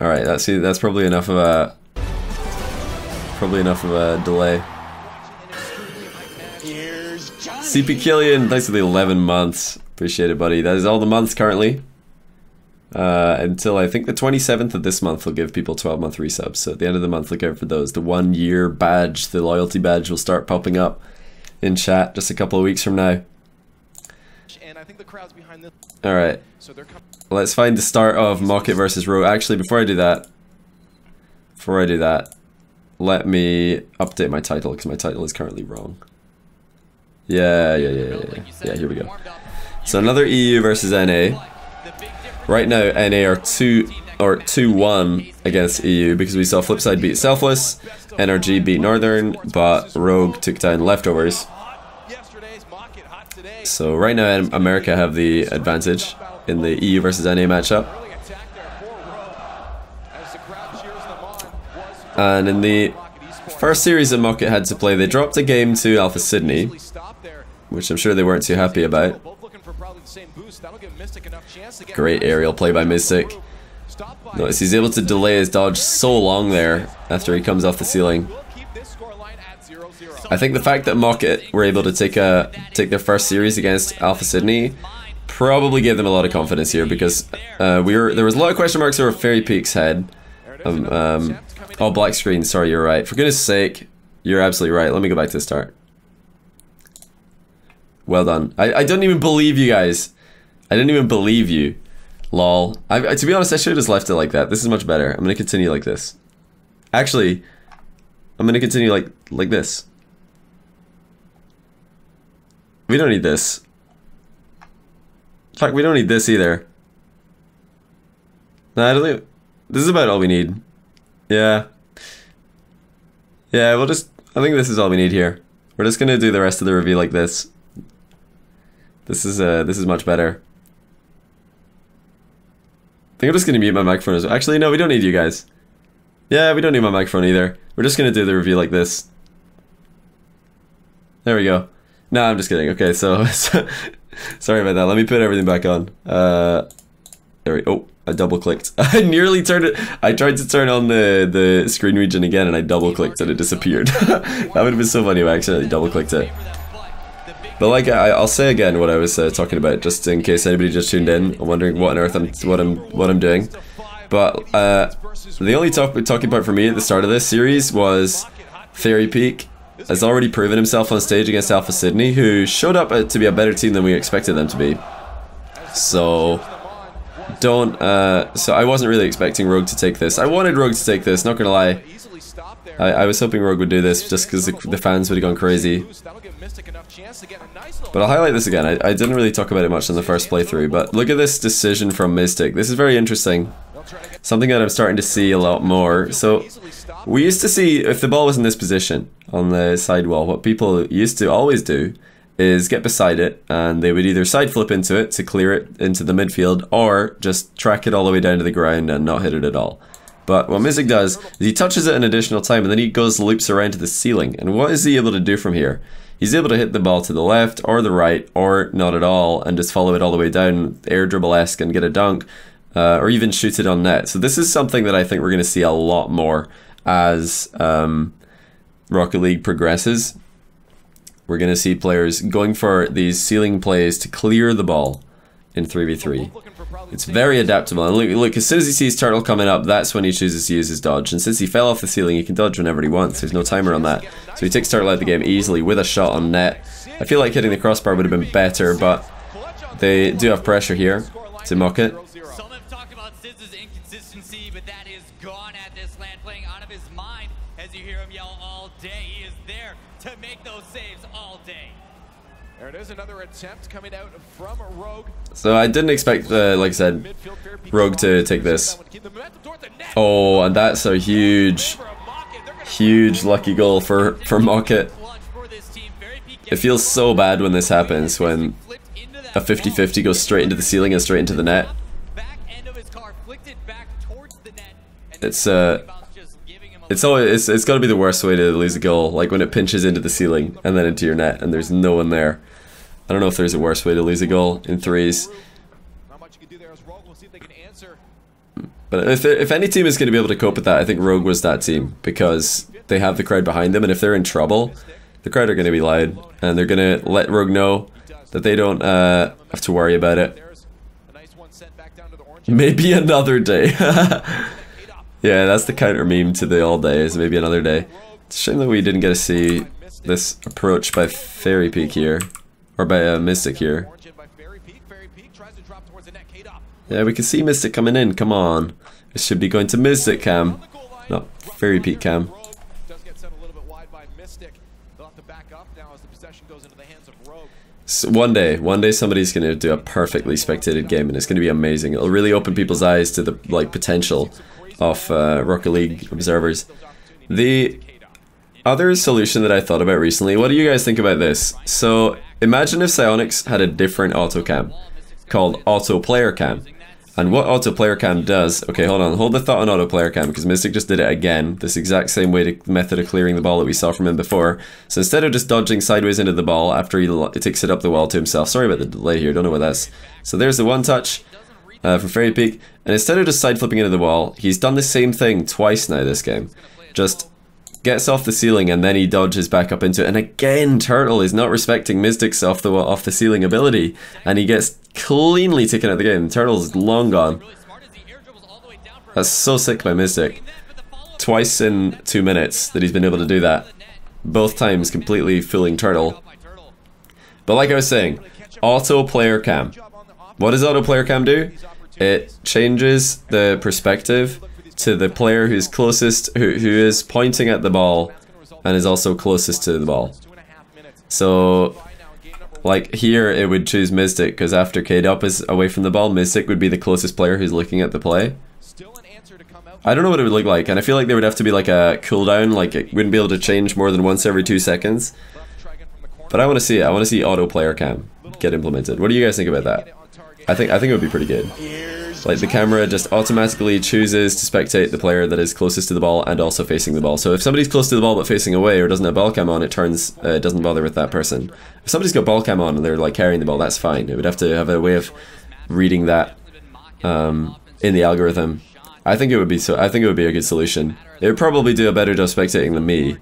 Alright, that's probably enough of a delay. CP Killian, thanks for the 11 months. Appreciate it, buddy. That is all the months currently. Until I think the 27th of this month will give people 12-month resubs. So at the end of the month, look out for those. The 1-year badge, the loyalty badge will start popping up in chat just a couple of weeks from now. Alright. Let's find the start of Mockit versus Rogue. Actually, before I do that, let me update my title, because my title is currently wrong. Yeah, here we go. So another EU versus NA. Right now, NA are 2-1 against EU, because we saw Flipside beat Selfless, NRG beat Northern, but Rogue took down Leftovers. So right now, America have the advantage in the EU versus NA matchup. And in the first series that Mockit had to play, they dropped a game to Alpha Sydney, which I'm sure they weren't too happy about. Great aerial play by Mystic. Notice he's able to delay his dodge so long there after he comes off the ceiling. I think the fact that Mockit were able to take their first series against Alpha Sydney probably gave them a lot of confidence here, because there was a lot of question marks over Fairy Peak's head. Oh, black screen, sorry, you're right. For goodness sake, you're absolutely right. Let me go back to the start. Well done. I don't even believe you guys. I didn't even believe you. Lol. To be honest, I should have just left it like that. This is much better. I'm gonna continue like this. Actually, I'm gonna continue like this. We don't need this. Fuck, we don't need this either. Nah, I don't think... This is about all we need. Yeah. Yeah, I think this is all we need here. We're just gonna do the rest of the review like this. This is much better. I think I'm just gonna mute my microphone as well. Actually, no, we don't need you guys. Yeah, we don't need my microphone either. We're just gonna do the review like this. There we go. No, I'm just kidding. Okay, so sorry about that. Let me put everything back on. There we go. Oh, I double clicked. I nearly turned it. I tried to turn on the screen region again, and I double clicked and it disappeared. That would have been so funny if I accidentally double clicked it. But like I'll say again what I was talking about, just in case anybody just tuned in, wondering what on earth what I'm doing. But the only talking point for me at the start of this series was Fairy Peak has already proven himself on stage against Alpha Sydney, who showed up to be a better team than we expected them to be. So so I wasn't really expecting Rogue to take this. I wanted Rogue to take this, not gonna lie. I was hoping Rogue would do this just because the fans would have gone crazy. But I'll highlight this again. I didn't really talk about it much in the first playthrough, but look at this decision from Mystic. This is very interesting. Something that I'm starting to see a lot more. So we used to see, if the ball was in this position on the sidewall, what people used to always do is get beside it, and they would either side flip into it to clear it into the midfield, or just track it all the way down to the ground and not hit it at all. But what Mystic does is he touches it an additional time, and then he loops around to the ceiling. And what is he able to do from here? He's able to hit the ball to the left or the right, or not at all, and just follow it all the way down, air dribble-esque, and get a dunk, or even shoot it on net. So this is something that I think we're going to see a lot more as Rocket League progresses. We're going to see players going for these ceiling plays to clear the ball in 3v3. It's very adaptable. And look, as soon as he sees Turtle coming up, that's when he chooses to use his dodge. And since he fell off the ceiling, he can dodge whenever he wants. There's no timer on that. So he takes Turtle out of the game easily with a shot on net. I feel like hitting the crossbar would have been better, but they do have pressure here to Mockit. Some have talked about Siz's inconsistency, but that is gone at this land, playing out of his mind as you hear him yell all day. He is there to make those saves all day. There it is, another attempt coming out from Rogue. So I didn't expect, like I said, Rogue to take this. Oh, and that's a huge lucky goal for Mockit. It feels so bad when this happens, when a 50-50 goes straight into the ceiling and straight into the net. It's got to be the worst way to lose a goal, like when it pinches into the ceiling and then into your net and there's no one there. I don't know if there's a worse way to lose a goal in threes. Not much you can do there as Rogue will see if they can answer But if any team is going to be able to cope with that, I think Rogue was that team, because they have the crowd behind them, and if they're in trouble, the crowd are going to be loud, and they're going to let Rogue know that they don't have to worry about it. Maybe another day. Yeah, that's the counter meme to the all day, is maybe another day. It's a shame that we didn't get to see this approach by Fairy Peak here, or by Mystic here. Yeah, we can see Mystic coming in, come on. It should be going to Mystic Cam, not Fairy Peak Cam. So one day somebody's going to do a perfectly spectated game, and it's going to be amazing. It'll really open people's eyes to the potential of Rocket League observers. The other solution that I thought about recently, what do you guys think about this? So imagine if Psyonix had a different auto cam called Auto Player Cam. And what Auto Player Cam does, okay, hold the thought on Auto Player Cam, because Mystic just did it again, this exact same method of clearing the ball that we saw from him before. So instead of just dodging sideways into the ball after he takes it up the wall to himself, sorry about the delay here, don't know what that's. So there's the one touch from Fairy Peak, and instead of just side flipping into the wall, he's done the same thing twice now this game. Just gets off the ceiling and then he dodges back up into it, and again Turtle is not respecting Mystic's off the ceiling ability, and he gets cleanly taken out of the game. Turtle's long gone. That's so sick by Mystic. Twice in 2 minutes that he's been able to do that. Both times completely fooling Turtle. But like I was saying, Auto Player Cam. What does Auto Player Cam do? It changes the perspective to the player who's closest, who is pointing at the ball and is also closest to the ball. So like here it would choose Mystic, because after K-Dop is away from the ball, Mystic would be the closest player who's looking at the play. I don't know what it would look like, and I feel like there would have to be like a cooldown, like it wouldn't be able to change more than once every 2 seconds. But I want to see it. I want to see Auto Player Cam get implemented. What do you guys think about that? I think it would be pretty good. Like the camera just automatically chooses to spectate the player that is closest to the ball and also facing the ball. So if somebody's close to the ball but facing away or doesn't have ball cam on, it doesn't bother with that person. If somebody's got ball cam on and they're like carrying the ball, that's fine. It would have to have a way of reading that in the algorithm. I think it would be a good solution. It would probably do a better job spectating than me,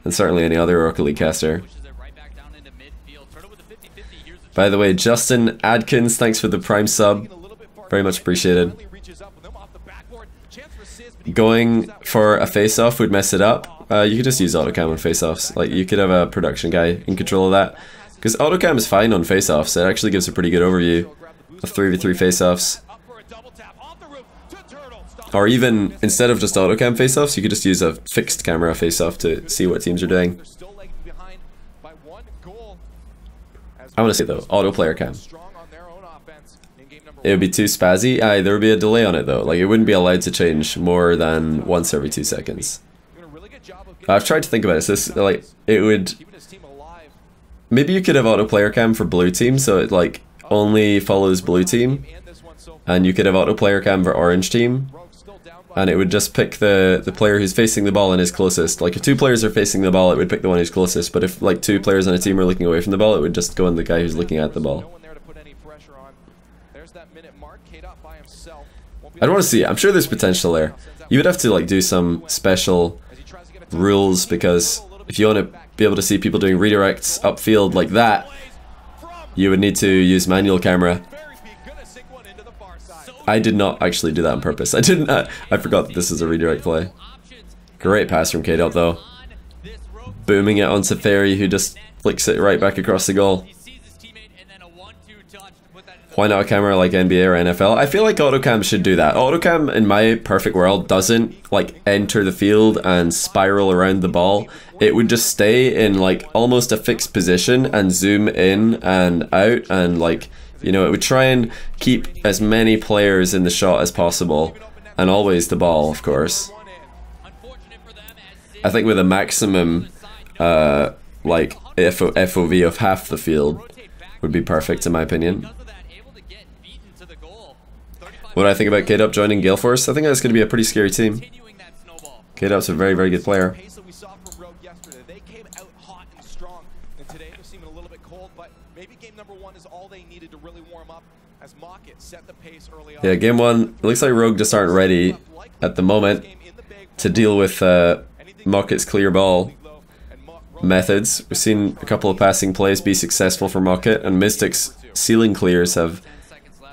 and certainly any other Rocket League caster. By the way, Justin Adkins, thanks for the Prime sub. Very much appreciated. Going for a face-off would mess it up. You could just use autocam on face-offs. Like, you could have a production guy in control of that. Because autocam is fine on face-offs. It actually gives a pretty good overview of 3v3 face-offs. Or even, instead of just autocam face-offs, you could just use a fixed camera face-off to see what teams are doing. I want to say though, auto player cam. It would be too spazzy. There would be a delay on it though. Like, it wouldn't be allowed to change more than once every 2 seconds. I've tried to think about it. So this, like, it would. Maybe you could have auto player cam for blue team, so it like only follows blue team, and you could have auto player cam for orange team, and it would just pick the player who's facing the ball and is closest. Like, if 2 players are facing the ball, it would pick the one who's closest. But if like 2 players on a team are looking away from the ball, it would just go on the guy who's looking at the ball. I don't want to see it. I'm sure there's potential there. You would have to like do some special rules, because if you want to be able to see people doing redirects upfield like that, you would need to use manual camera. I did not actually do that on purpose. I didn't. I forgot that this is a redirect play. Great pass from K-Dop though. Booming it onto Fairy, who just flicks it right back across the goal. Why not a camera like NBA or NFL? I feel like autocam should do that. Autocam, in my perfect world, doesn't like enter the field and spiral around the ball. It would just stay in like almost a fixed position and zoom in and out, and like, you know, it would try and keep as many players in the shot as possible, and always the ball, of course. I think with a maximum like FOV of half the field would be perfect in my opinion. What do I think about K-Dop joining Gale Force? I think that's going to be a pretty scary team. K-Dop's a very, very good player. They came out hot and strong, and today they're seeming a little bit cold, but maybe game number 1 is all they needed to really warm up as Mockit set the pace early on. Yeah, game one, it looks like Rogue just aren't ready at the moment to deal with Mockit's clear ball methods. We've seen a couple of passing plays be successful for Mockit, and Mystic's ceiling clears have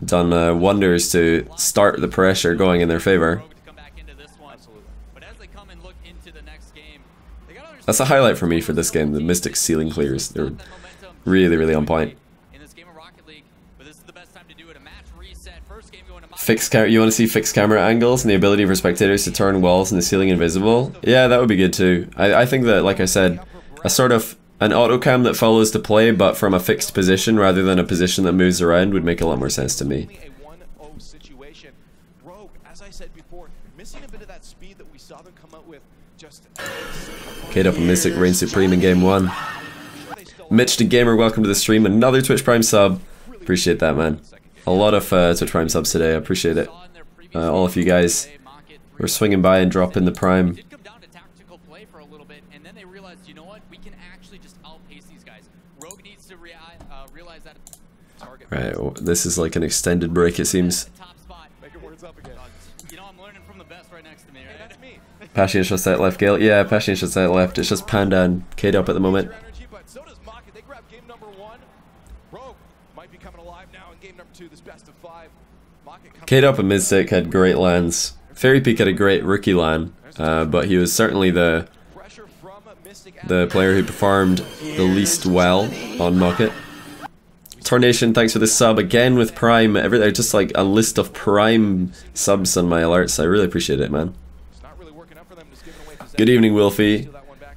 done wonders to start the pressure going in their favor. That's a highlight for me for this game, the Mystic ceiling clears. They're really, really on point. Fixed you want to see fixed camera angles and the ability for spectators to turn walls in the ceiling invisible? Yeah, that would be good too. I think that, like I said, a sort of an autocam that follows the play but from a fixed position rather than a position that moves around would make a lot more sense to me. K'd Up and Mystic reign supreme in game one. Mitch the Gamer, welcome to the stream. Another Twitch Prime sub. Appreciate that, man. A lot of Twitch Prime subs today. I appreciate it. All of you guys were swinging by and dropping the Prime. Right, well, this is like an extended break, it seems. Passion should set left, Gale. Yeah, Passion should set left. It's just Panda and K'd Up at the moment. K'd Up and Mystic had great lands. Fairy Peak had a great rookie LAN, but he was certainly the player who performed the least well on Mockit. Tornation, thanks for the sub again with Prime. Just like a list of Prime subs on my alerts. I really appreciate it, man. Good evening, Wilfie.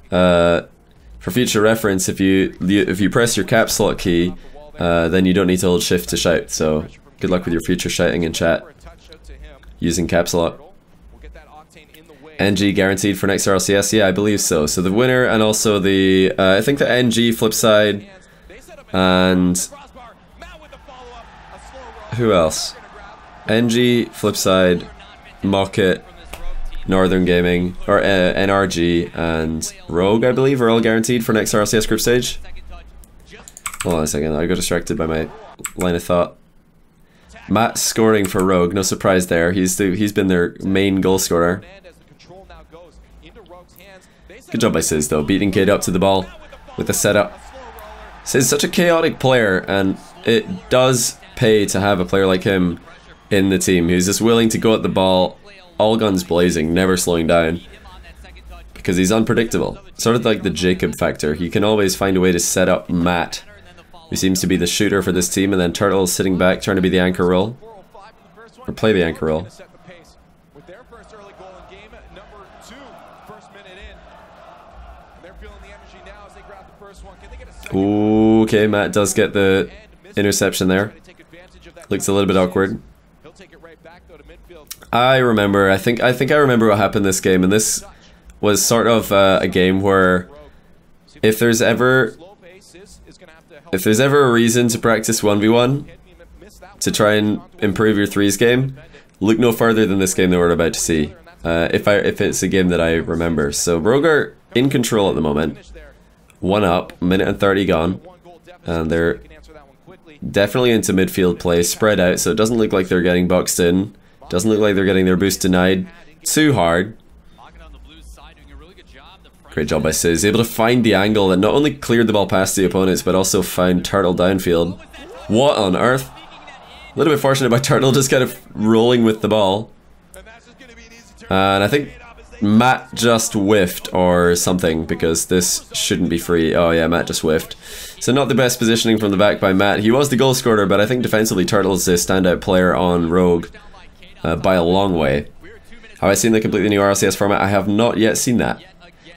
For future reference, if you press your caps lock key, then you don't need to hold shift to shout. So good luck with your future shouting in chat using caps lock. NG guaranteed for next RLCS? Yeah, I believe so. So the winner and also the I think the NG flip side and who else? NG flip side, Mockit, Northern Gaming, or NRG and Rogue, I believe, are all guaranteed for next RLCS group stage. Hold on a second, I got distracted by my line of thought. Matt scoring for Rogue, no surprise there. He's been their main goal scorer. Good job by Sizz though, beating K'd Up to the ball with the setup. Sizz is such a chaotic player, and it does pay to have a player like him in the team who's just willing to go at the ball, all guns blazing, never slowing down, because he's unpredictable. Sort of like the Jacob factor. He can always find a way to set up Matt, who seems to be the shooter for this team, and then Turtle sitting back trying to be the anchor role, or play the anchor role. Okay, Matt does get the interception there. Looks a little bit awkward. I remember. I think I remember what happened this game, and this was sort of a game where if there's ever a reason to practice 1v1 to try and improve your threes game, look no further than this game that we're about to see. If it's a game that I remember. So Rogue are in control at the moment. 1 up, minute and 30 gone, and they're definitely into midfield play, spread out, so it doesn't look like they're getting boxed in. Doesn't look like they're getting their boost denied too hard. Great job by Sizz, able to find the angle that not only cleared the ball past the opponents, but also found Turtle downfield. What on earth? A little bit fortunate by Turtle, just kind of rolling with the ball. And I think Matt just whiffed or something, because this shouldn't be free. Oh yeah, Matt just whiffed. So not the best positioning from the back by Matt. He was the goal scorer, but I think defensively Turtle's the standout player on Rogue by a long way. Have I seen the completely new RLCS format? I have not yet seen that.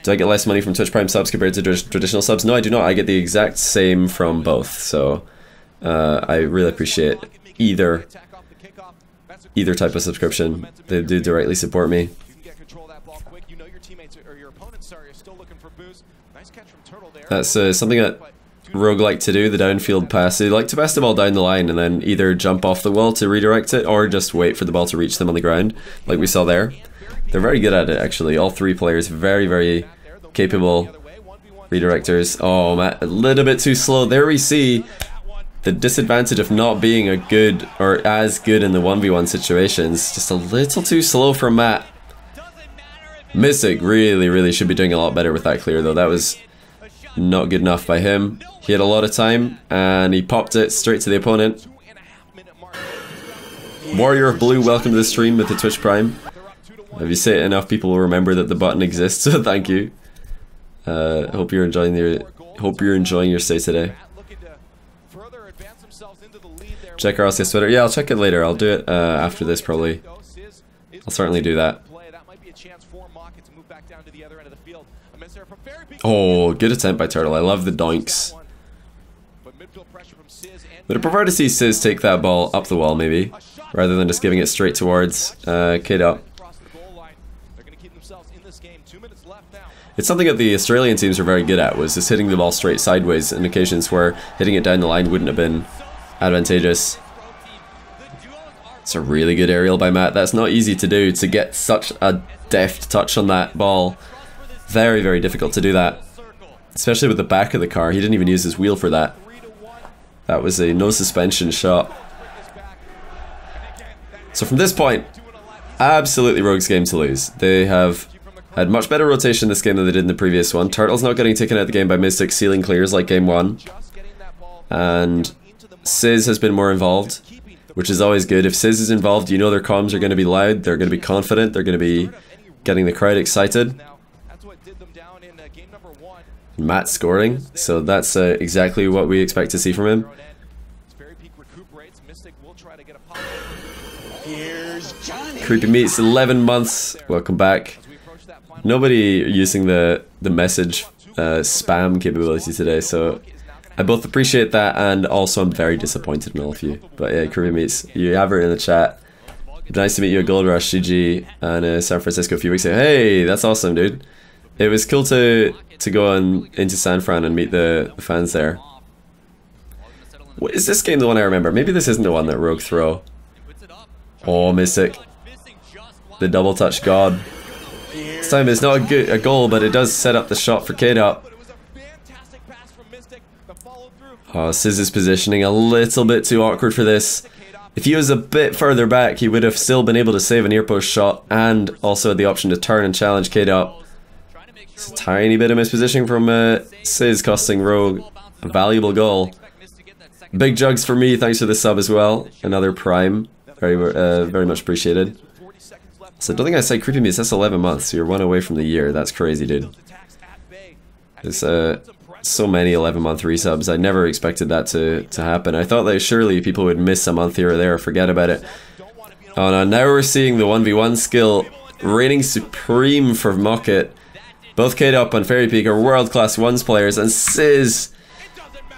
Do I get less money from Twitch Prime subs compared to traditional subs? No, I do not. I get the exact same from both. So I really appreciate either type of subscription. They do directly support me. That's something that Rogue like to do, the downfield pass. They like to pass the ball down the line and then either jump off the wall to redirect it or just wait for the ball to reach them on the ground, like we saw there. They're very good at it, actually. All three players, very, very capable redirectors. Oh, Matt, a little bit too slow. There we see the disadvantage of not being a good or as good in the 1v1 situations. Just a little too slow for Matt. Mystic really should be doing a lot better with that clear though. That was not good enough by him. He had a lot of time and he popped it straight to the opponent. Warrior of Blue, welcome to the stream with the Twitch Prime. If you say it enough, people will remember that the button exists, so thank you. Hope you're enjoying your stay today. Check RLCS Twitter. Yeah, I'll check it later. I'll do it after this probably. I'll certainly do that. Oh, good attempt by Turtle. I love the doinks. Would I prefer to see Sizz take that ball up the wall maybe, rather than just giving it straight towards K-Dot. It's something that the Australian teams are very good at, was just hitting the ball straight sideways in occasions where hitting it down the line wouldn't have been advantageous. It's a really good aerial by Matt. That's not easy to do, to get such a deft touch on that ball. Very difficult to do that, especially with the back of the car. He didn't even use his wheel for that. That was a no suspension shot. So from this point, absolutely Rogue's game to lose. They have had much better rotation this game than they did in the previous one. Turtle's not getting taken out of the game by Mystic sealing clears like game 1. And Sizz has been more involved, which is always good. If Sizz is involved, you know their comms are going to be loud, they're going to be confident, they're going to be getting the crowd excited. Matt scoring, so that's exactly what we expect to see from him. Creepy Meats, 11 months, welcome back. Nobody using the message spam capability today, so I both appreciate that and also I'm very disappointed in all of you. But yeah, Creepy Meats, you have it in the chat. Nice to meet you at Gold Rush, CG, and San Francisco a few weeks ago. Hey, that's awesome, dude. It was cool to go into San Fran and meet the fans there. Is this game the one I remember? Maybe this isn't the one that Rogue throw. Oh, Mystic. The double touch god. This time it's not a goal, but it does set up the shot for K-Dot. Oh, Sizz's positioning a little bit too awkward for this. If he was a bit further back, he would have still been able to save a near post shot and also had the option to turn and challenge K-Dot. It's a tiny bit of mispositioning from Sizz, costing Rogue a valuable goal. Big jugs for me, thanks for the sub as well. Another prime, very much appreciated. So I don't think I said Creepy Meats, that's 11 months, you're 1 away from the year, that's crazy, dude. There's so many 11-month resubs, I never expected that to happen. I thought that surely people would miss a month here or there or forget about it. Oh no, now we're seeing the 1v1 skill reigning supreme for Mockit. Both K-Dot and Fairy Peak are world-class ones players, and Sizz,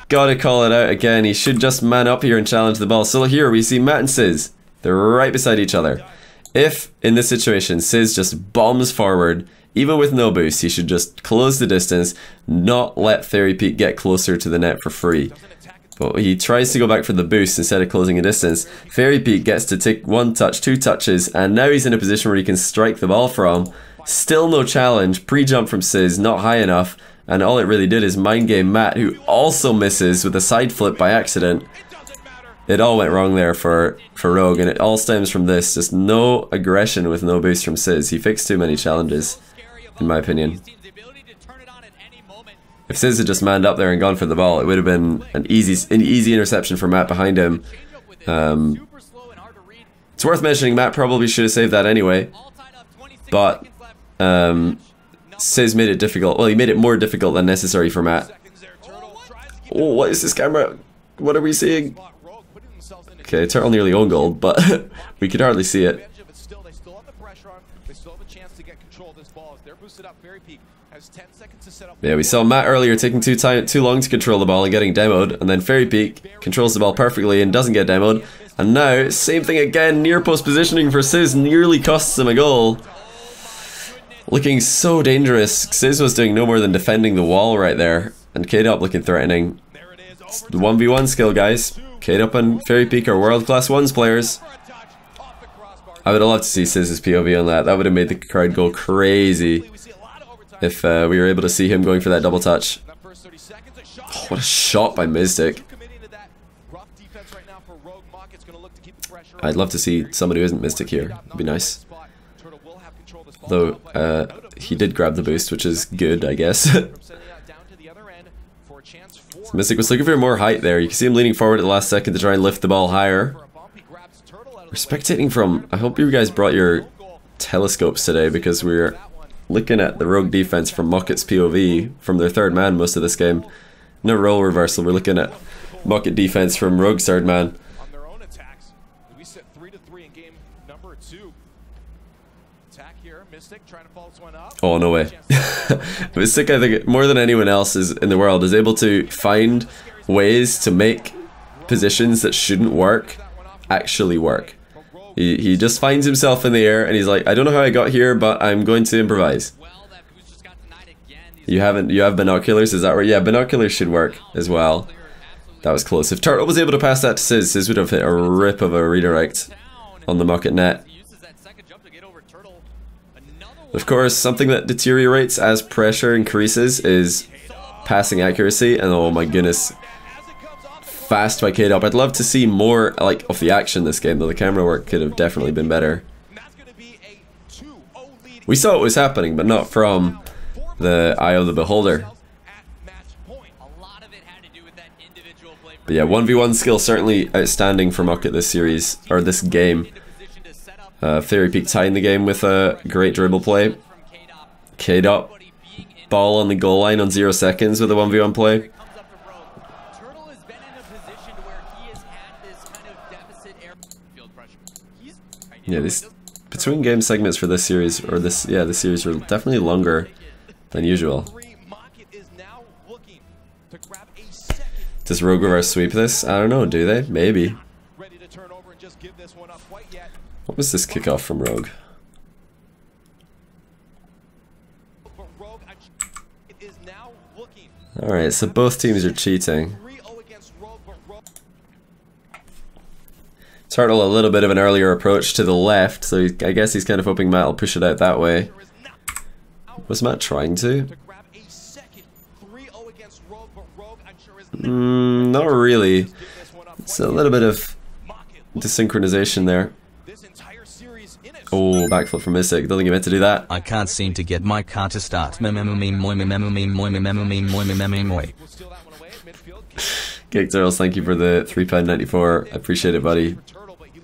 gotta call it out again, he should just man up here and challenge the ball. So here we see Matt and Sizz, they're right beside each other. If, in this situation, Sizz just bombs forward, even with no boost, he should just close the distance, not let Fairy Peak get closer to the net for free. But he tries to go back for the boost instead of closing a distance. Fairy Peak gets to take 1 touch, 2 touches, and now he's in a position where he can strike the ball from. Still no challenge, pre-jump from Sizz, not high enough, and all it really did is mind game Matt, who also misses with a side flip by accident. It all went wrong there for Rogue, and it all stems from this, just no aggression with no boost from Sizz. He fixed too many challenges, in my opinion. If Sizz had just manned up there and gone for the ball, it would have been an easy interception for Matt behind him. It's worth mentioning, Matt probably should have saved that anyway, but Sizz made it difficult. Well, he made it more difficult than necessary for Matt. Oh, what is this camera? What are we seeing? Okay, Turtle nearly own goal, but we could hardly see it. Yeah, we saw Matt earlier taking too long to control the ball and getting demoed, and then Fairy Peak controls the ball perfectly and doesn't get demoed. And now, same thing again, near post positioning for Sizz nearly costs him a goal. Looking so dangerous. Sizz was doing no more than defending the wall right there, and K-Dot looking threatening. It's the 1v1 skill, guys. K-Dot and Fairy Peak are world-class ones players. I would have loved to see Sizz's POV on that. That would have made the crowd go crazy if we were able to see him going for that double touch. Oh, what a shot by Mystic. I'd love to see someone who isn't Mystic here. It'd be nice. Though, he did grab the boost, which is good, I guess. So Mystic was looking for more height there. You can see him leaning forward at the last second to try and lift the ball higher. We're spectating from... I hope you guys brought your telescopes today, because we're looking at the rogue defense from Mockit's POV, from their third man most of this game. No role reversal, we're looking at Mockit defense from Rogue's third man. Oh, no way. Mystic, I think, more than anyone else in the world, is able to find ways to make positions that shouldn't work actually work. He just finds himself in the air and he's like, I don't know how I got here, but I'm going to improvise. You have binoculars, is that right? Yeah, binoculars should work as well. That was close. If Turtle was able to pass that to Sizz would have hit a rip of a redirect on the Mockit net. Of course, something that deteriorates as pressure increases is passing accuracy, and oh my goodness, fast by K-Dop. I'd love to see more like of the action this game, though the camera work could have definitely been better. We saw what was happening, but not from the eye of the beholder. But yeah, 1v1 skill certainly outstanding for Mockit this series, or this game. Fairy Peak tying the game with a great dribble play. K-Dop, ball on the goal line on 0 seconds with a 1v1 play. Yeah, these between game segments for this series, or this series were definitely longer than usual. Does Rogue reverse sweep this? I don't know, do they? Maybe. What was this kickoff from Rogue? Alright, so both teams are cheating. Turtle a little bit of an earlier approach to the left, so I guess he's kind of hoping Matt will push it out that way. Was Matt trying to? Not really. It's a little bit of desynchronization there. Oh, backflip from Mystic. Don't think he meant to do that. I can't seem to get my car to start. Gig Turtles, thank you for the £3.94. I appreciate it, buddy.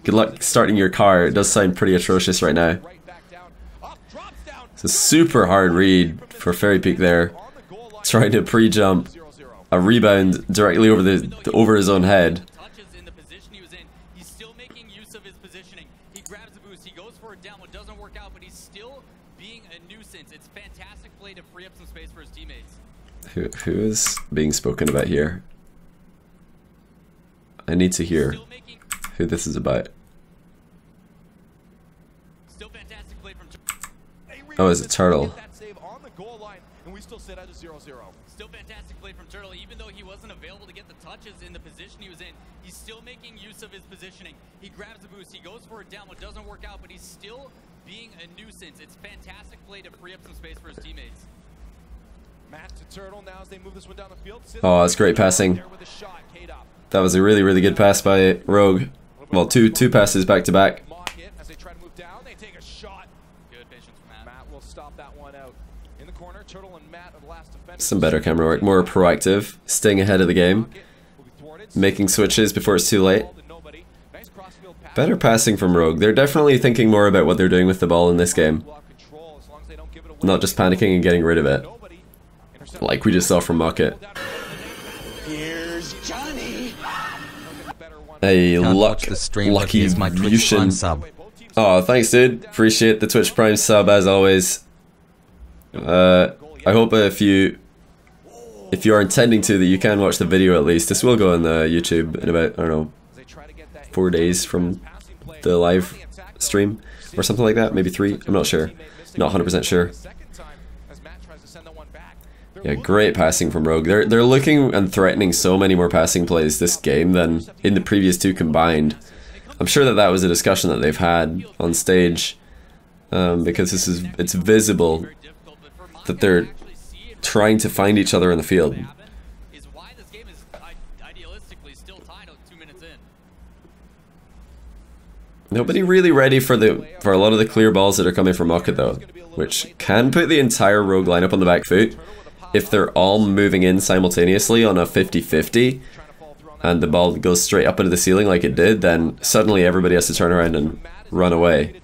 Good luck starting your car. It does sound pretty atrocious right now. It's a super hard read for Fairy Peak there. Trying to pre-jump a rebound directly over his own head. Who is being spoken about here? I need to hear who this is about. Oh, is it Turtle? Still fantastic play from Turtle, even though he wasn't available to get the touches in the position he was in. He's still making use of his positioning. He grabs the boost, he goes for a down, what doesn't work out, but he's still being a nuisance. It's fantastic play to free up some space for his teammates. Matt to Turtle now as they move this one down the field. Oh, that's great passing. That was a really, really good pass by Rogue. Well, two passes back to back. Mockit as they try to move down, they take a shot. Good patience from Matt. Matt will stop that one out. In the corner, Turtle and Matt are the last defenders. Some better camera work, more proactive, staying ahead of the game, making switches before it's too late. Better passing from Rogue. They're definitely thinking more about what they're doing with the ball in this game. Not just panicking and getting rid of it, like we just saw from Mockit. Here's Johnny. A lucky Vucian. Oh, thanks, dude. Appreciate the Twitch Prime sub as always. I hope if you are intending to, that you can watch the video at least. This will go on the YouTube in about, I don't know, 4 days from the live stream or something like that. Maybe 3. I'm not sure. Not 100% sure. Yeah, great passing from Rogue. They're looking and threatening so many more passing plays this game than in the previous two combined. I'm sure that was a discussion that they've had on stage, because it's visible that they're trying to find each other in the field. Nobody really ready for a lot of the clear balls that are coming from Mockit though, which can put the entire Rogue lineup on the back foot if they're all moving in simultaneously on a 50-50 and the ball goes straight up into the ceiling like it did, then suddenly everybody has to turn around and run away.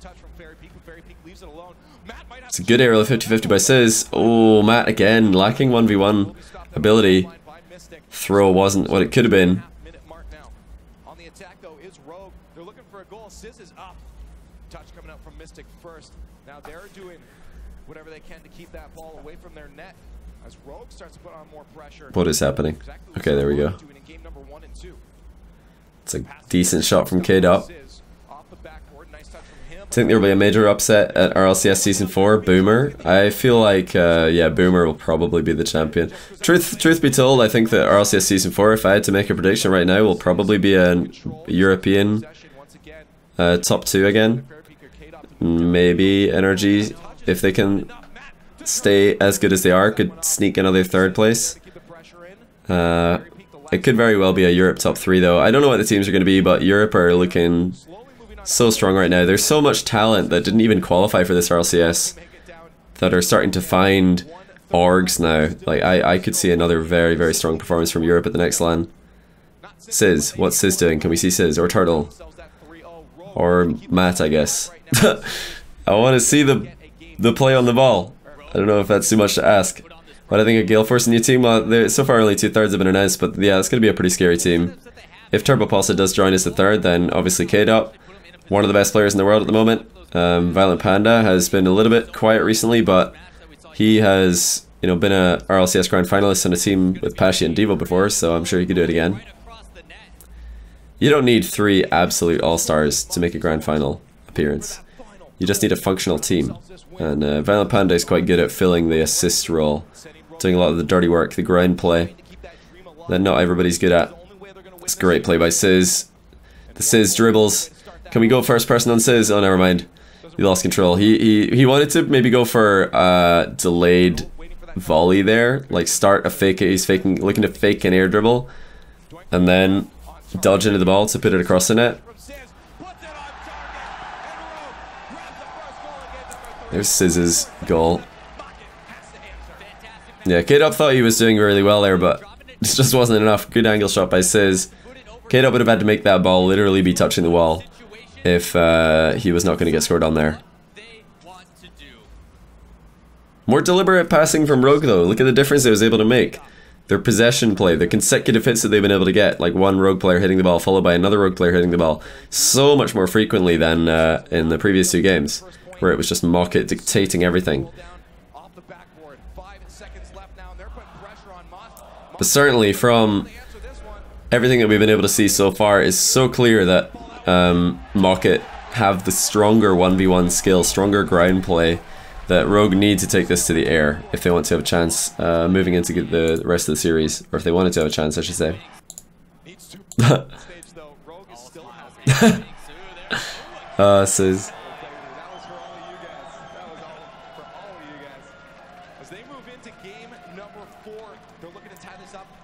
It's a good aerial 50-50 by Sizz. Oh, Matt again, lacking 1v1 ability. Throw wasn't what it could have been. On the attack though is Rogue. They're looking for a goal. Sizz is up. Touch coming out from Mystic first. Now they're doing whatever they can to keep that ball away from their net as Rogue starts to put on more pressure. What is happening? Okay, there we go. It's a decent shot from K-Dot. I think there will be a major upset at RLCS Season 4, Boomer. I feel like, yeah, Boomer will probably be the champion. Truth be told, I think that RLCS Season 4, if I had to make a prediction right now, will probably be a European top 2 again. Maybe Energy, if they can stay as good as they are, could sneak another 3rd place. It could very well be a Europe top 3 though. I don't know what the teams are going to be, but Europe are looking so strong right now. There's so much talent that didn't even qualify for this RLCS that are starting to find orgs now. Like I could see another very, very strong performance from Europe at the next LAN. Sizz, what's Sizz doing? Can we see Sizz or Turtle? Or Matt, I guess. I want to see the play on the ball. I don't know if that's too much to ask. But I think a Gale Force in your team, well, so far only 2/3 have been announced, but yeah, it's going to be a pretty scary team. If Turbo Pulsa does join as the 3rd, then obviously K-Dot, one of the best players in the world at the moment. Violent Panda has been a little bit quiet recently, but he has, you know, been a RLCS Grand Finalist on a team with Pashy and Devo before, so I'm sure he could do it again. You don't need 3 absolute all-stars to make a Grand Final appearance. You just need a functional team. And Violent Panda is quite good at filling the assist role, doing a lot of the dirty work, the ground play that not everybody's good at. It's a great play by Sizz. The Sizz dribbles. Can we go first person on Sizz? Oh, never mind. He lost control. He wanted to maybe go for delayed volley there, like start a fake. He's looking to fake an air dribble, and then dodge into the ball to put it across the net. There's Sizz's goal. Yeah, K-Dot thought he was doing really well there, but it just wasn't enough. Good angle shot by Sizz. K-Dot would have had to make that ball literally be touching the wall if he was not going to get scored on there. More deliberate passing from Rogue though. Look at the difference it was able to make. Their possession play, the consecutive hits that they've been able to get, like one Rogue player hitting the ball followed by another Rogue player hitting the ball, so much more frequently than in the previous 2 games, where it was just Mockit dictating everything. But certainly from everything that we've been able to see so far, is so clear that Mockit have the stronger 1v1 skill, stronger ground play, that Rogue need to take this to the air if they want to have a chance moving into the rest of the series, or if they wanted to have a chance, I should say. Sizz.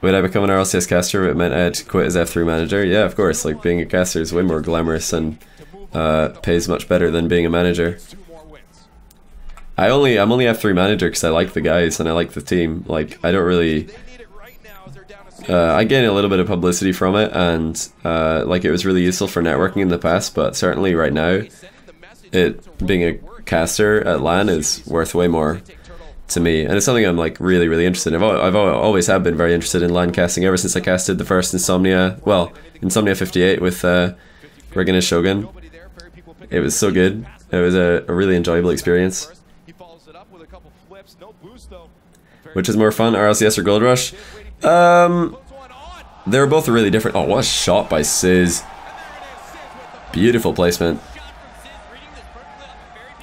Would I become an RLCS caster if it meant I had to quit as F3 manager? Yeah, of course. Like, being a caster is way more glamorous and pays much better than being a manager. I'm only F3 manager because I like the guys and I like the team. Like, I don't really... I gain a little bit of publicity from it, and like, it was really useful for networking in the past, but certainly right now, being a caster at LAN is worth way more to me, and it's something I'm like really interested in. I've always have been very interested in LAN casting ever since I casted the first Insomnia, well, Insomnia 58 with Regan and Shogun. It was so good. It was a really enjoyable experience. Which is more fun, RLCS or Gold Rush? They were both really different. Oh, what a shot by Sizz. Beautiful placement.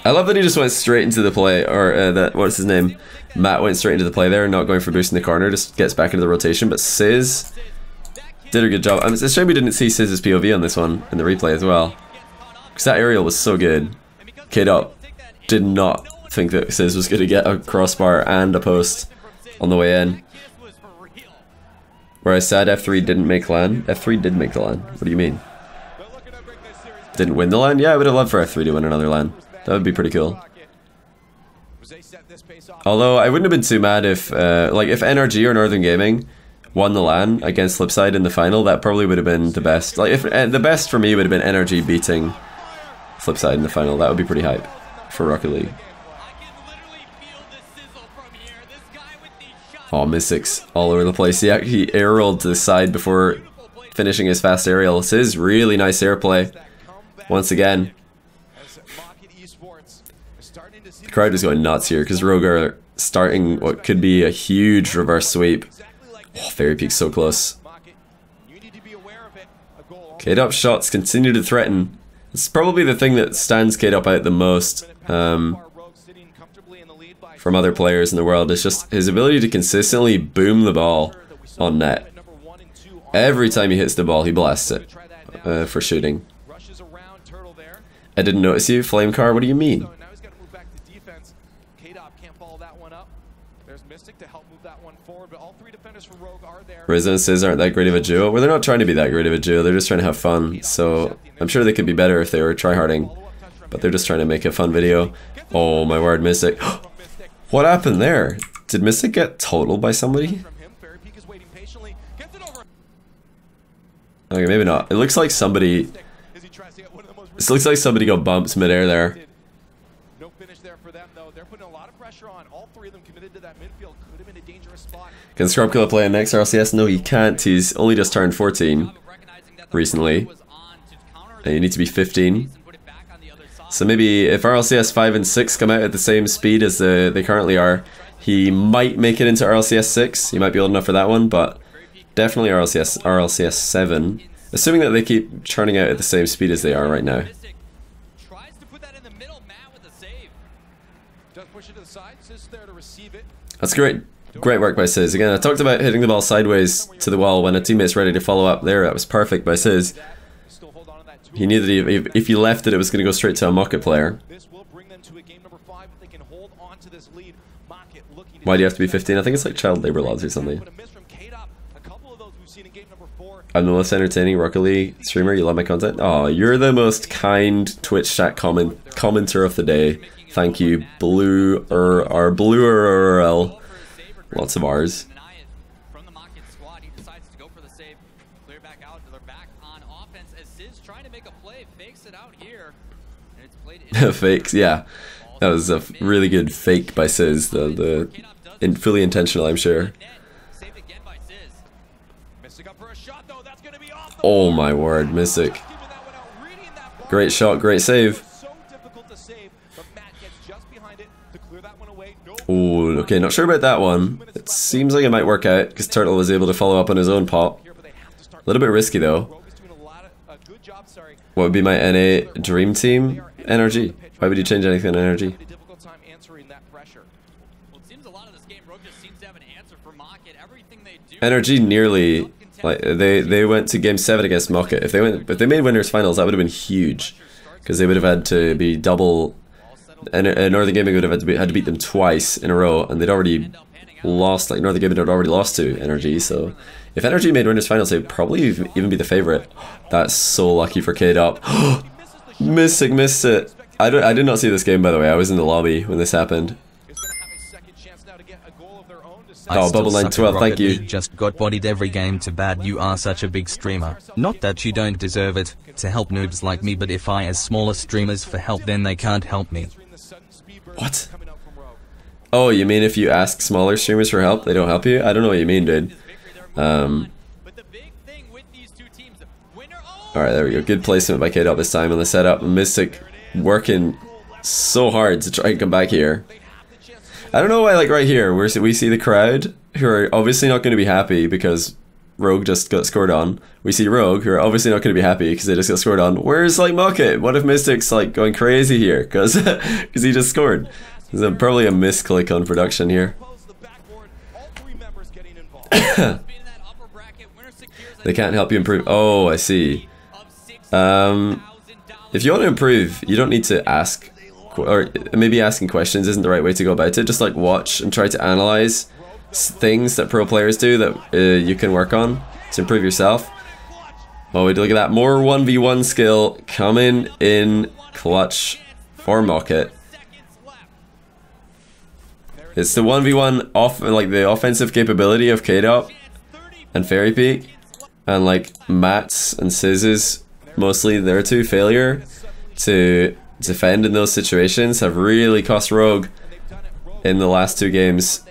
I love that he just went straight into the play, or what's his name? Matt went straight into the play there, not going for boost in the corner, just gets back into the rotation, but Sizz did a good job. It's a shame we didn't see Sizz's POV on this one, in the replay as well. Because that aerial was so good. K-Dot did not think that Sizz was going to get a crossbar and a post on the way in. Whereas sad F3 didn't make LAN. F3 did make the LAN. What do you mean? didn't win the LAN. Yeah, I would have loved for F3 to win another LAN. That would be pretty cool. Although I wouldn't have been too mad if like if NRG or Northern Gaming won the LAN against Flipside in the final. That probably would have been the best. Like if the best for me would have been NRG beating Flipside in the final. That would be pretty hype for Rocket League. Oh, Mystic's all over the place. He air rolled to the side before finishing his fast aerial. This is really nice airplay. Once again. The crowd is going nuts here because Rogue are starting what could be a huge reverse sweep. Oh, Fairy Peak's so close. K-Dop shots continue to threaten. It's probably the thing that stands K-Dop out the most from other players in the world. It's just his ability to consistently boom the ball on net. Every time he hits the ball, he blasts it for shooting. I didn't notice you, Flame Car. What do you mean? Rizzo and Sizz aren't that great of a duo. Well, they're not trying to be that great of a duo. They're just trying to have fun. So I'm sure they could be better if they were tryharding. But they're just trying to make a fun video. Oh my word, Mystic. What happened there? Did Mystic get totaled by somebody? Okay, maybe not. It looks like somebody... This looks like somebody got bumped midair there. No finish there for them though. They're putting a lot of pressure on. All three of them committed to that midfield. Could have been a dangerous spot. Can Scorpkilla play in next RLCS? No, he can't. He's only just turned 14 recently. And you need to be 15. So maybe if RLCS 5 and 6 come out at the same speed as they currently are, he might make it into RLCS 6. He might be old enough for that one, but definitely RLCS 7. Assuming that they keep churning out at the same speed as they are right now. That's great. Great work by Sizz. Again, I talked about hitting the ball sideways to the wall when a teammate's ready to follow up there. That was perfect by Sizz. He knew that if he left it, it was going to go straight to a Mockit player. Why do you have to be 15? I think it's like child labor laws or something. I'm the most entertaining Rocket League streamer. You love my content? Oh, you're the most kind Twitch chat commenter of the day. Thank you, Blue RL. Lots of R's. From the Mockit squad, he decides to go for the save. Clear back out. They're back on offense as Sizz trying to make a play, fakes it out here, and it's played. Fakes, yeah. That was a really good fake by Sizz. Fully intentional, I'm sure. Oh my word, Mystic. Great shot, great save. Oh, okay, not sure about that one. It seems like it might work out because Turtle was able to follow up on his own pop. A little bit risky though. What would be my NA dream team? NRG. Why would you change anything on NRG? NRG nearly, like they went to game 7 against Mockit. If they made winners finals, that would have been huge because they would have had to be double. And Northern Gaming would have had to beat them twice in a row, and they'd already lost. Like Northern Gaming had already lost to NRG, so if NRG made winners finals, they'd probably even be the favorite. That's so lucky for K-Dop. Mystic missed it. I did not see this game, by the way. I was in the lobby when this happened. Oh, Bubble 912, thank you. Just got bodied every game. Too bad you are such a big streamer. Not that you don't deserve it, to help noobs like me, but if I ask smaller streamers for help, then they can't help me. What? Oh, you mean if you ask smaller streamers for help, they don't help you? I don't know what you mean, dude. Alright, there we go. Good placement by K-Dop this time on the setup. Mystic working so hard to try and come back here. I don't know why, like right here, we see the crowd, who are obviously not going to be happy because Rogue just got scored on. We see Rogue, who are obviously not going to be happy because they just got scored on. Where's like Mockit? What if Mystic's like going crazy here because he just scored? There's probably a misclick on production here. They can't help you improve. Oh, I see. If you want to improve, you don't need to ask, or maybe asking questions isn't the right way to go about it. Just like watch and try to analyze things that pro players do that you can work on to improve yourself. Oh, look at that. More 1v1 skill coming in clutch for Mockit. It's the 1v1 off, like the offensive capability of K-Dop and Fairy Peak, and like Matt's and Siz's, mostly their two failure to defend in those situations have really cost Rogue in the last two games.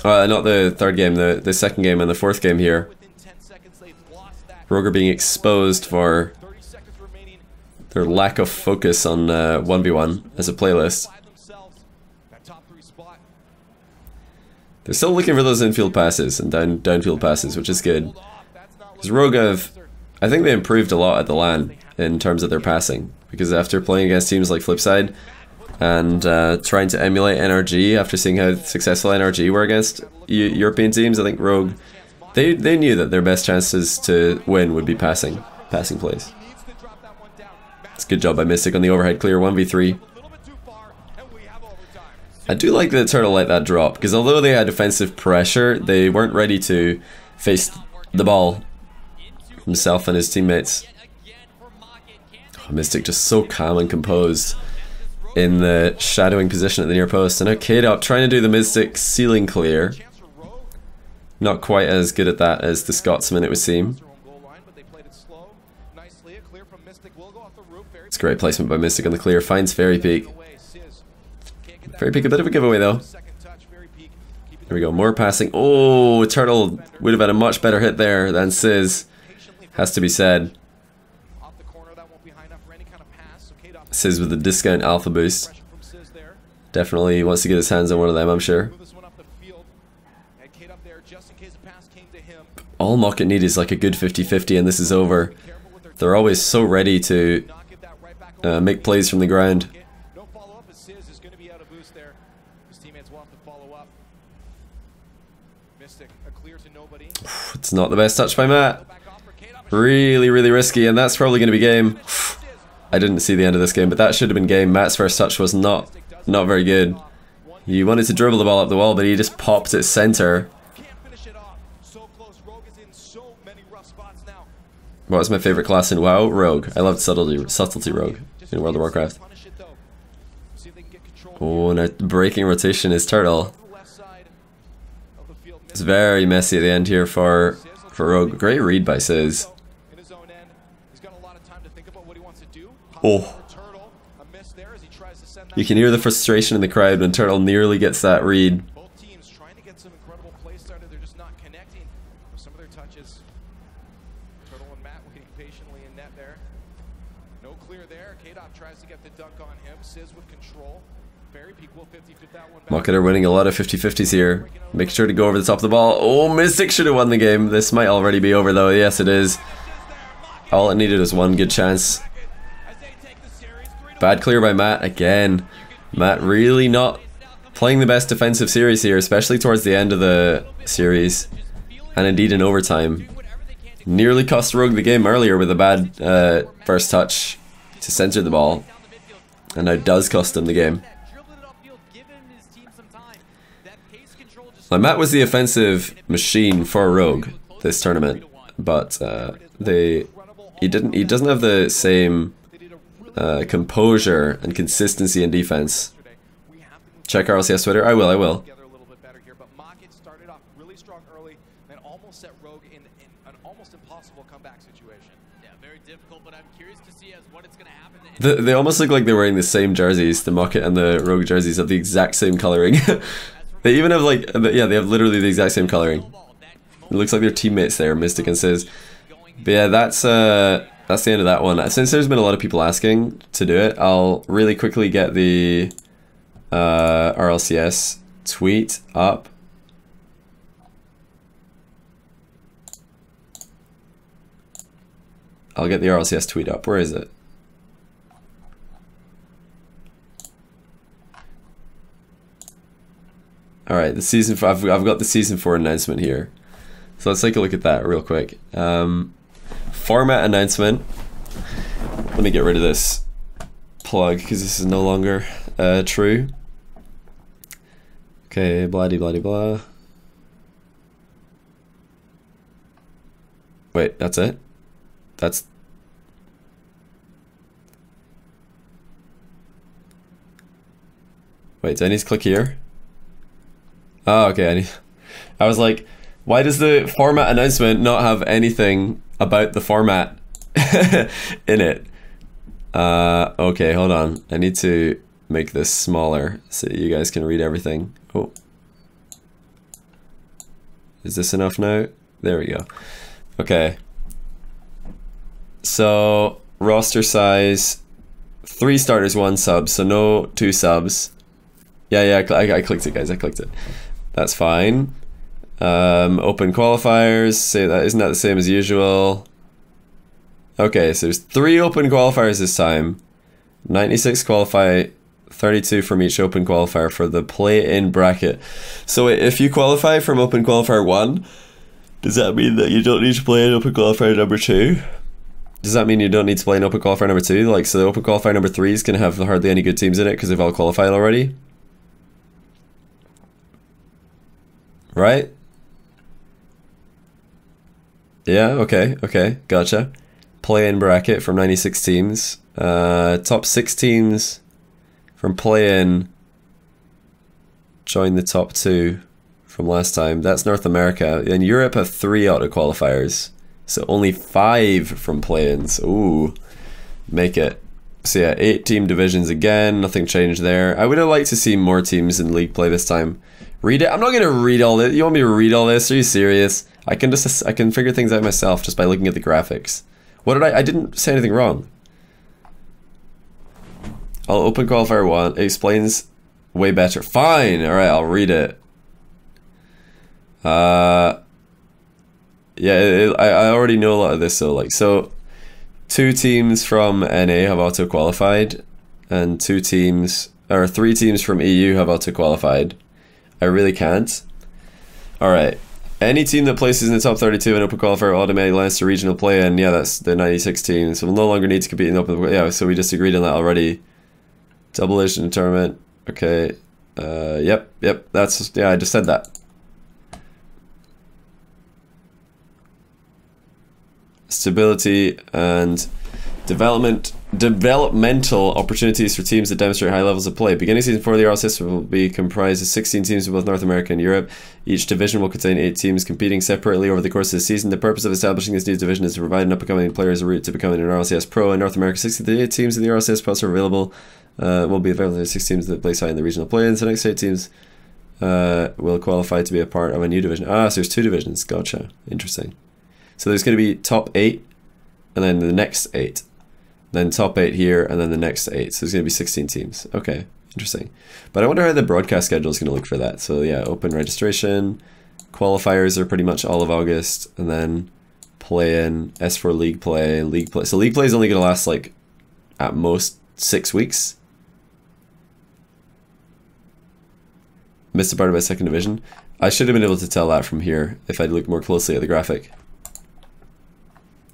Not the third game, the second game and the fourth game here. Rogue are being exposed for their lack of focus on 1v1 as a playlist. They're still looking for those infield passes and downfield passes, which is good. Because Rogue have, I think they improved a lot at the LAN in terms of their passing. Because after playing against teams like Flipside and trying to emulate NRG after seeing how successful NRG were against European teams, I think Rogue, they knew that their best chances to win would be passing plays. It's a good job by Mystic on the overhead clear, 1v3. I do like that Turtle let that drop, because although they had defensive pressure, they weren't ready to face the ball himself and his teammates. Oh, Mystic just so calm and composed in the shadowing position at the near post. And now K-Dop trying to do the Mystic ceiling clear. Not quite as good at that as the Scotsman, it would seem. It's great placement by Mystic on the clear, finds Fairy Peak. Fairy Peak a bit of a giveaway though. There we go, more passing. Oh, Turtle would have had a much better hit there than Sizz, has to be said. Sizz with the discount alpha boost. Definitely wants to get his hands on one of them, I'm sure. All Mockit need is like a good 50-50 and this is over. They're always so ready to make plays from the ground. It's not the best touch by Matt. Really, really risky, and that's probably going to be game. I didn't see the end of this game, but that should have been game. Matt's first touch was not very good. He wanted to dribble the ball up the wall, but he just popped it center. What was my favorite class in WoW? Rogue. I loved subtlety Rogue in World of Warcraft. Oh, now breaking rotation is Turtle. It's very messy at the end here for Rogue. Great read by Sizz. Oh. You can hear the frustration in the crowd when Turtle nearly gets that read. Both teams trying to get some incredible plays started. They're just not connecting with some of their touches. Turtle and Matt waiting patiently in net there. No clear there. K-Dop tries to get the dunk on him. Sizz with control. Fairy Peak will 50-50 that one. Mockit are winning a lot of 50-50s here. Make sure to go over the top of the ball. Oh, Mystic should have won the game. This might already be over though. Yes, it is. All it needed was one good chance. Bad clear by Matt again. Matt really not playing the best defensive series here, especially towards the end of the series. And indeed in overtime. Nearly cost Rogue the game earlier with a bad first touch to center the ball. And now does cost him the game. Now, Matt was the offensive machine for Rogue this tournament, but he doesn't have the same composure and consistency in defense. Check RLCS Twitter. I will. Mockit started off really strong early, then almost set Rogue in an almost impossible comeback situation. Yeah, very difficult, but I'm curious to see as what it's going to happen. They almost look like they're wearing the same jerseys. The Mockit and the Rogue jerseys have the exact same coloring. They even have like, yeah, they have literally the exact same coloring. It looks like they're teammates there, Mystic and Sizz. But yeah, that's the end of that one. Since there's been a lot of people asking to do it, I'll really quickly get the RLCS tweet up. I'll get the RLCS tweet up. Where is it? Alright, the season 4, I've got the season 4 announcement here. So let's take a look at that real quick. Format announcement. Let me get rid of this plug because this is no longer true. Okay, blah de blah de blah. Wait, that's it? That's... Wait, do I need to click here? Oh, okay, I was like, why does the format announcement not have anything about the format in it? Okay, hold on. I need to make this smaller so you guys can read everything. Oh. Is this enough now? There we go. Okay. So, roster size, 3 starters, 1 sub, so no 2 subs. Yeah, I clicked it, guys, I clicked it. That's fine. Open qualifiers, say that, isn't that the same as usual? Okay, so there's 3 open qualifiers this time. 96 qualify, 32 from each open qualifier for the play-in bracket. So if you qualify from open qualifier 1, does that mean that you don't need to play in open qualifier number 2? Does that mean you don't need to play in open qualifier number 2? Like, so the open qualifier number 3 is going to have hardly any good teams in it because they've all qualified already? Right? Yeah, okay, gotcha. Play-in bracket from 96 teams. Top 6 teams from play-in join the top 2 from last time. That's North America. And Europe have 3 auto-qualifiers. So only 5 from play-ins. Ooh, make it. So yeah, 8 team divisions again. Nothing changed there. I would have liked to see more teams in league play this time. Read it? I'm not gonna read all this. You want me to read all this? Are you serious? I can figure things out myself just by looking at the graphics. What did I didn't say anything wrong. I'll open qualifier 1. It explains way better. Fine. All right, I'll read it. Yeah, I already know a lot of this. So like, so 2 teams from NA have auto qualified, and 3 teams from EU have auto qualified. I really can't. All right. Any team that places in the top 32 in open qualifier automatically lands to regional play, and yeah, that's the 96 teams. So we'll no longer need to compete in open. Yeah, so we just agreed on that already. Double Asian tournament. Okay. Yep. That's, yeah, I just said that. Stability and developmental opportunities for teams that demonstrate high levels of play. Beginning season 4 of the RLCS will be comprised of 16 teams in both North America and Europe. Each division will contain 8 teams competing separately over the course of the season. The purpose of establishing this new division is to provide an up-and-coming players a route to becoming an RLCS pro. In North America, 68 teams in the RLCS Plus are available. Will be available to 6 teams that place high in the regional play-ins. The next 8 teams will qualify to be a part of a new division. Ah, so there's 2 divisions. Gotcha. Interesting. So there's going to be top 8, and then the next 8. Then top 8 here, and then the next 8. So there's going to be 16 teams. Okay, interesting. But I wonder how the broadcast schedule is going to look for that. So yeah, open registration. Qualifiers are pretty much all of August, and then play-in, S4 league play. So league play is only going to last like at most 6 weeks. Missed a part of my second division. I should have been able to tell that from here if I'd looked more closely at the graphic.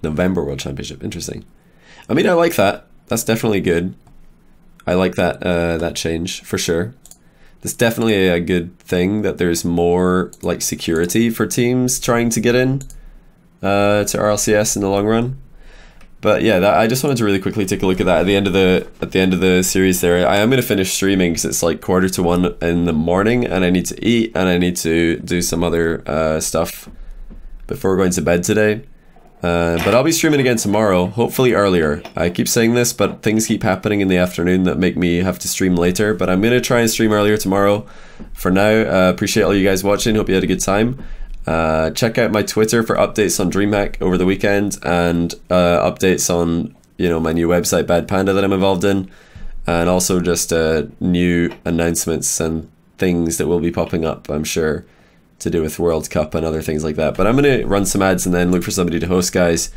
November World Championship, interesting. I mean, I like that. That's definitely good. I like that that change for sure. It's definitely a good thing that there's more like security for teams trying to get in to RLCS in the long run. But yeah, I just wanted to really quickly take a look at that at the end of the series. There, I am going to finish streaming because it's like 1:45 in the morning, and I need to eat and I need to do some other stuff before going to bed today. But I'll be streaming again tomorrow, hopefully earlier. I keep saying this, but things keep happening in the afternoon that make me have to stream later. But I'm going to try and stream earlier tomorrow. For now, appreciate all you guys watching. Hope you had a good time. Check out my Twitter for updates on DreamHack over the weekend, and updates on, you know, my new website Bad Panda that I'm involved in, and also just new announcements and things that will be popping up, I'm sure, to do with World Cup and other things like that. But I'm going to run some ads and then look for somebody to host, guys.